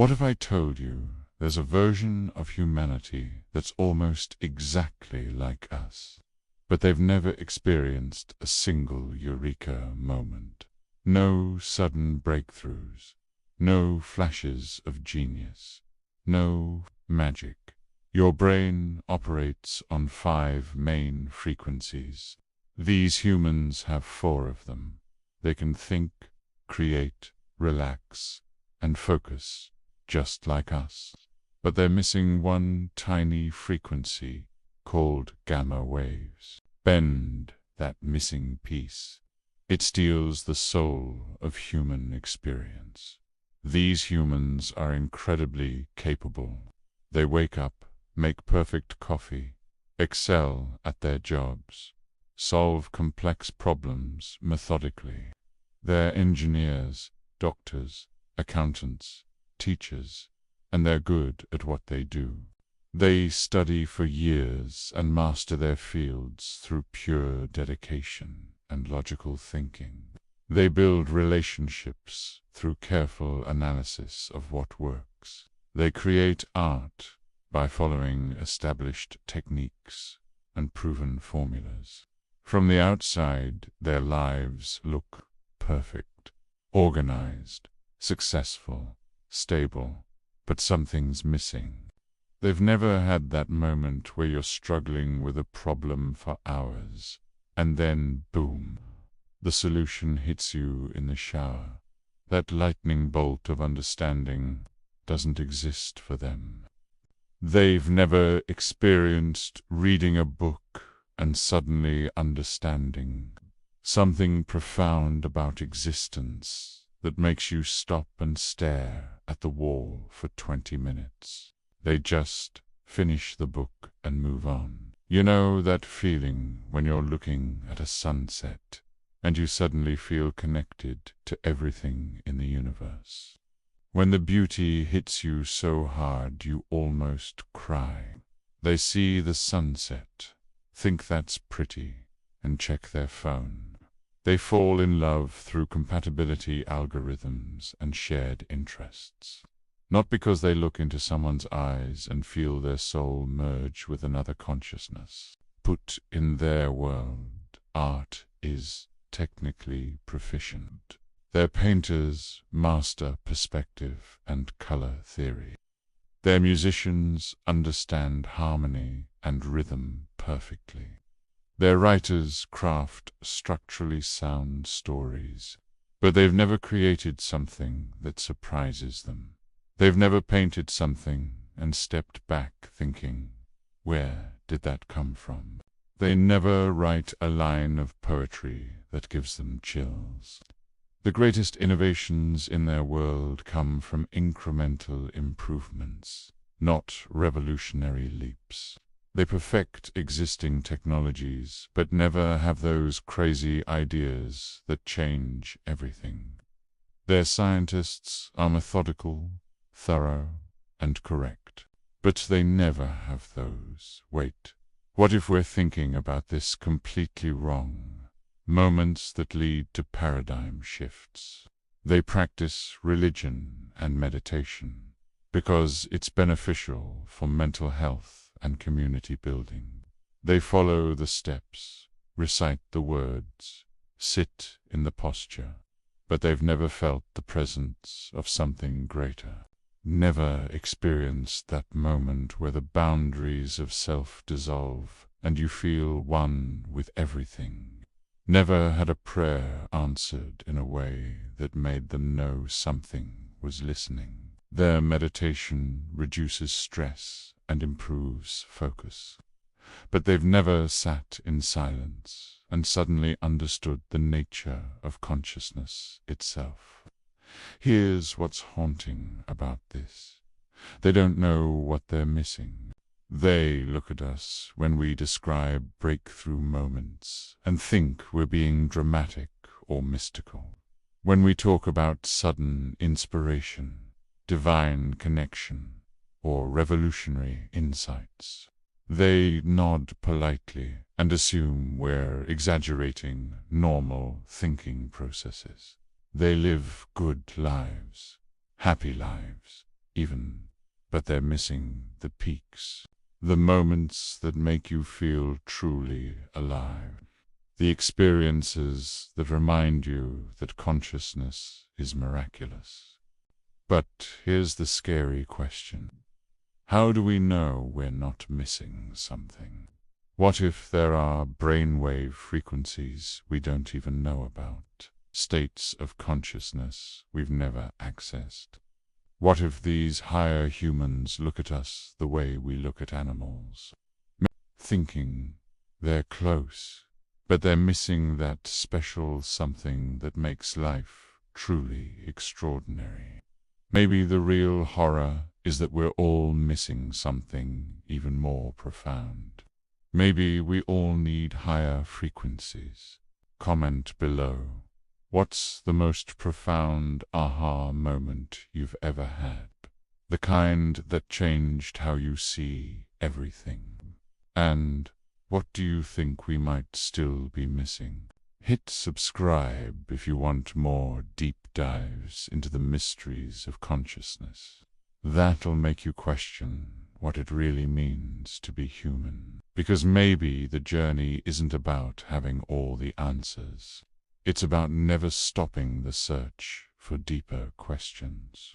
What if I told you there's a version of humanity that's almost exactly like us, but they've never experienced a single Eureka moment? No sudden breakthroughs, no flashes of genius, no magic. Your brain operates on 5 main frequencies. These humans have 4 of them. They can think, create, relax, and focus, just like us. But they're missing one tiny frequency called gamma waves. Bend that missing piece. It steals the soul of human experience. These humans are incredibly capable. They wake up, make perfect coffee, excel at their jobs, solve complex problems methodically. They're engineers, doctors, accountants, teachers, and they're good at what they do. They study for years and master their fields through pure dedication and logical thinking. They build relationships through careful analysis of what works. They create art by following established techniques and proven formulas. From the outside, their lives look perfect, organized, successful, stable, but something's missing. They've never had that moment where you're struggling with a problem for hours, and then, boom, the solution hits you in the shower. That lightning bolt of understanding doesn't exist for them. They've never experienced reading a book and suddenly understanding something profound about existence that makes you stop and stare at the wall for 20 minutes. They just finish the book and move on. You know that feeling when you're looking at a sunset and you suddenly feel connected to everything in the universe? When the beauty hits you so hard you almost cry. They see the sunset, think that's pretty, and check their phone. They fall in love through compatibility algorithms and shared interests. Not because they look into someone's eyes and feel their soul merge with another consciousness. Put in their world, art is technically proficient. Their painters master perspective and color theory. Their musicians understand harmony and rhythm perfectly. Their writers craft structurally sound stories, but they've never created something that surprises them. They've never painted something and stepped back thinking, where did that come from? They never write a line of poetry that gives them chills. The greatest innovations in their world come from incremental improvements, not revolutionary leaps. They perfect existing technologies, but never have those crazy ideas that change everything. Their scientists are methodical, thorough, and correct, but they never have those, wait, what if we're thinking about this completely wrong, moments that lead to paradigm shifts. They practice religion and meditation because it's beneficial for mental health and community building. They follow the steps, recite the words, sit in the posture, but they've never felt the presence of something greater. Never experienced that moment where the boundaries of self dissolve and you feel one with everything. Never had a prayer answered in a way that made them know something was listening. Their meditation reduces stress and improves focus. But they've never sat in silence and suddenly understood the nature of consciousness itself. Here's what's haunting about this. They don't know what they're missing. They look at us when we describe breakthrough moments and think we're being dramatic or mystical. When we talk about sudden inspiration, divine connection, or revolutionary insights, they nod politely and assume we're exaggerating normal thinking processes. They live good lives, happy lives, even, but they're missing the peaks, the moments that make you feel truly alive, the experiences that remind you that consciousness is miraculous. But here's the scary question. How do we know we're not missing something? What if there are brainwave frequencies we don't even know about, states of consciousness we've never accessed? What if these higher humans look at us the way we look at animals, thinking they're close, but they're missing that special something that makes life truly extraordinary? Maybe the real horror is that we're all missing something even more profound. Maybe we all need higher frequencies. Comment below. What's the most profound aha moment you've ever had? The kind that changed how you see everything. And what do you think we might still be missing? Hit subscribe if you want more deep dives into the mysteries of consciousness. That'll make you question what it really means to be human. Because maybe the journey isn't about having all the answers. It's about never stopping the search for deeper questions.